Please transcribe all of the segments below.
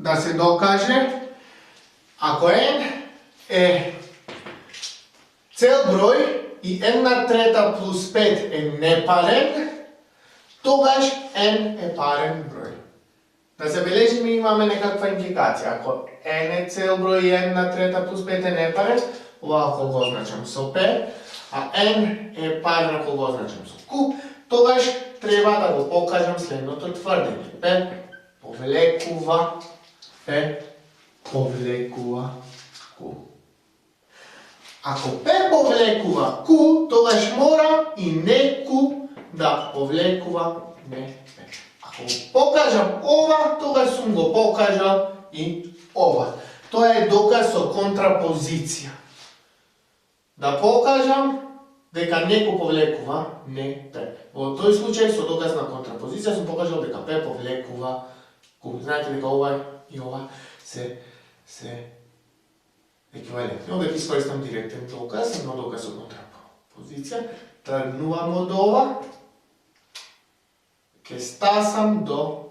da se dokaže ako n je cel broj i n treta plus 5 je neparen, тогаш n je paren broj. Da zabeležimo imamo nekakva implikacija. Ako n je cel broj i n treta plus 5 je neparen, ovako го označam со p, a n je paren ako го označam со q, тогаш treba da го покажам следното твърдење. P повлекува Q. Ако P повлекува Q, тогаш мора и не Q да повлекува не P. Ако покажам ова, тогаш сум го покажал и ова. Тоа е доказ со контрапозиција. Да покажам дека неко повлекува не P. Во тој случај со доказ на контрапозиција сум покажал дека P повлекува Q. Знаете дека ова и ова се еквивалентни. Овде ќе искористам директен доказ, но доказ со контрапозиција. Тргнувам од ова. Ќе стасам до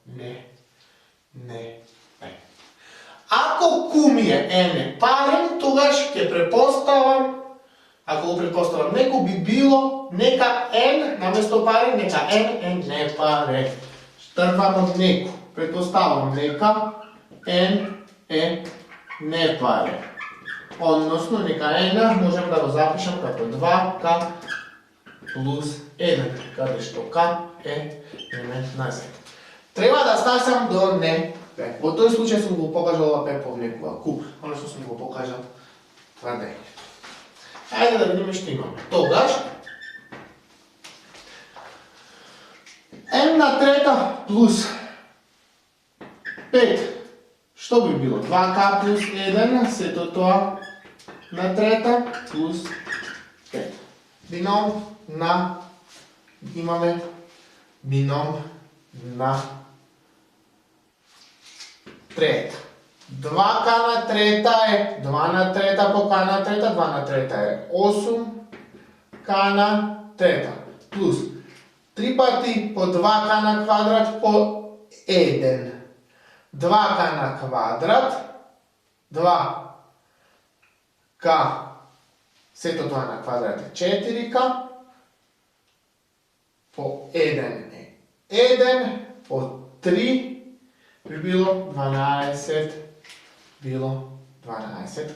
не P. Ако Q ми е n парен, тогаш ќе предпоставам, ако го предпоставам неко би било нека n наместо парен, нека n е непарен. Тргвам од неко. Предпоставам нека n е непарен. Односно, нека n можем да го запишам како 2k плюс 1, каде што k е елемент на z. Треба да стасам до не P. Во тој случај сум го покажал ова P повлекува Q, односно сум го покажал тврдењето. Ајде да видиме што имаме. Тогаш n на трета плюс 5, што би било? 2k плюс 1, сето тоа на трета плюс 5. Бином на, имаме бином на трета. 2k на трета е 2 на трета по k на трета, 2 на трета е 8k на трета, плюс 3 пати по 2k на квадрат по 1. 2k на квадрат, 2k, сето тоа на квадрат е 4k, по 1 е 1, по 3 би било 12, било 12k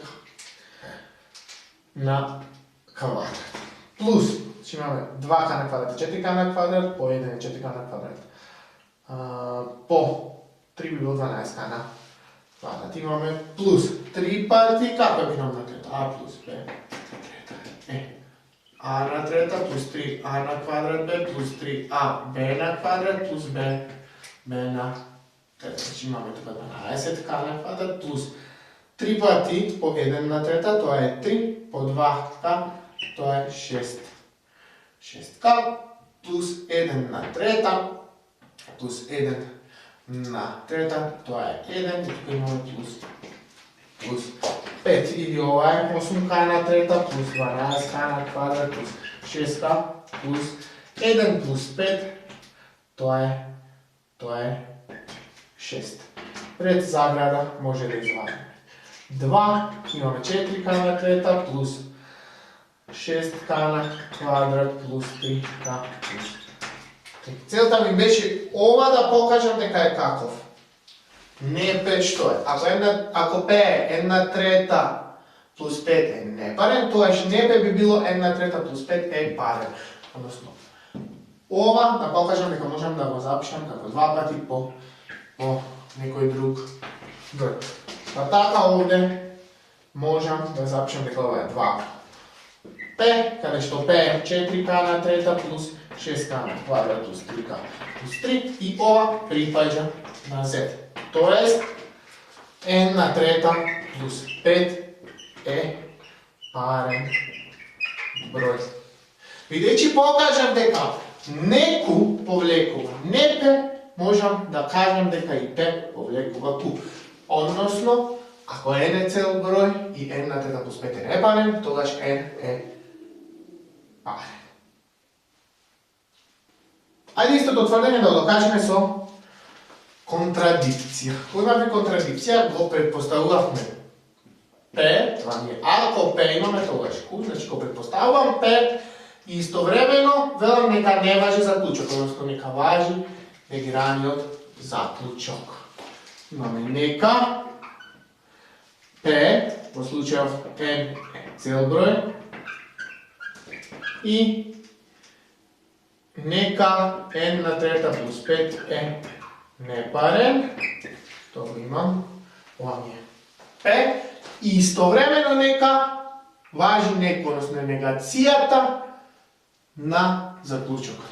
на квадрат. Плюс, ще имаме 2k на квадрат, 4k на квадрат, по 1 е 4k на квадрат. По 3 би било 12k на квадрат. Имаме плюс 3 пати, како е бином на трета? А плюс Б на трета е А на трета плюс 3А на квадрат Б плюс 3А Б на квадрат плюс Б на трета. Значи имаме тука 12k на квадрат плюс 3 пати по 1 на трета, тоа е 3, по 2k, тоа е 6. 6k плюс 1 на трета, плюс 1 на трета, тоа е 1, и тука имаме плюс 5. Или ова е 8k на трета, плюс 12k на квадрат, плюс 6k, плюс 1 плюс 5, тоа е 6. Пред заграда може да извадиме 2, имаме 4k на трета, плюс 6k на квадрат, плюс 3k, плюс 3. Целта ми беше ова да покажам дека е каков. Не е 5 што е. Ако P е 1 трета плюс 5 е непарен, тогаш не P би било 1 трета плюс 5 е парен. Односно, ова да покажам дека можам да го запишам како 2 пати по некој друг број. Па така овде можам да запишам дека ова е 2 P, каде што P е 4k на трета плюс 6k на квадрат плюс 3k плюс 3 и ова припаѓа на z. Тоест, n на трета плюс 5 е парен број. Бидејќи покажам дека неку повлекува не P, можам да кажам дека и P повлекува Q. Односно, ако n е цел број и n на трета плюс 5 е непарен, тогаш n е парен. Ајде истото тврдење да го докажеме со Контрадикција. Кој имаме контрадикција, го предпоставувавме П, това ми е ако П имаме тогаш Q, значи го предпоставувам П и истовремено велам нека не важи заклучок, односно нека важи негираниот заклучок. Имаме нека П, во случајов N е цел број и нека N на трета плюс 5 е непарен, тоа го имам, ова ми е П, и истовремено нека важи некој, односно негацијата на заклучокот.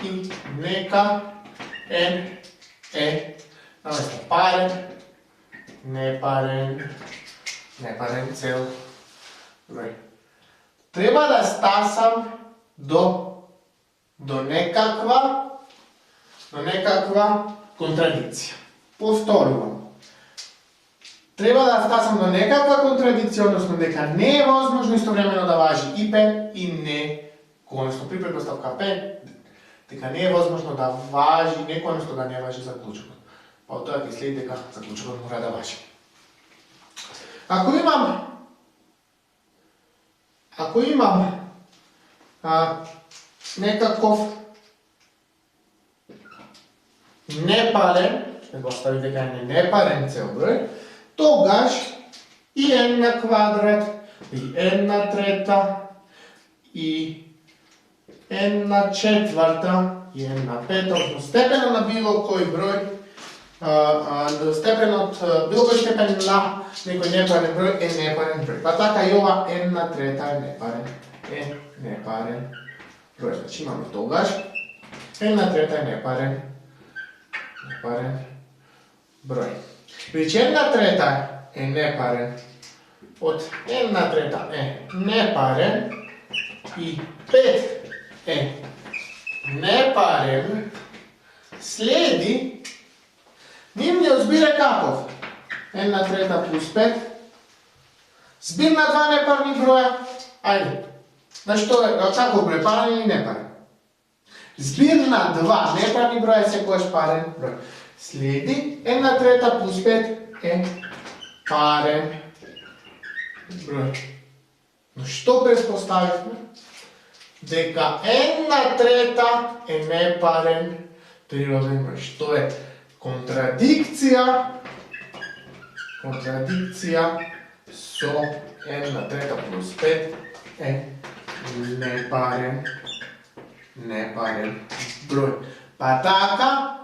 И нека N е наместо парен, непарен цел број. Треба да стасам до некаква контрадикција. Повторувам. Треба да стасам до некаква контрадикција, односно дека не е возможно истовремено да важи и П и не, односно при предпоставка П, дека не е возможно да важи некој, односно да не важи заклучокот. Па од тоа ќе следи дека заклучокот мора да важи. Ако имам некаков непарен, ќе го остави дека е непарен цел број, тогаш и N на квадрат, и N на трета, и N на четврта, и N на пета, односно степенот на било кој број, степенот, било кој степен на некој непарен број е непарен број. Па така и ова N на трета е непарен број. Значи имаме тогаш N на трета е непарен број. Значи N на трета е непарен, од N на трета е непарен и 5 е непарен, следи нивниот збир е каков? N на трета плюс 5, збир на два непарни броја, ајде. Значи тоа е каков број, парен или непарен? Збир на два непарни броја е секогаш парен број. Следи N на трета плюс 5 е парен број. Но што предпоставивме? Дека N на трета е непарен природен број. Што е? Контрадикција со N на трета плюс 5 е непарен број. Па така,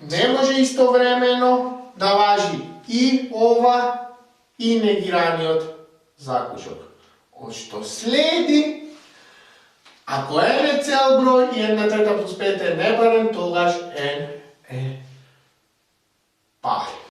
не може истовремено да важи и ова и негираниот заклучок. Од што следи, ако N е цел број и N на трета плюс 5 е непарен, тогаш N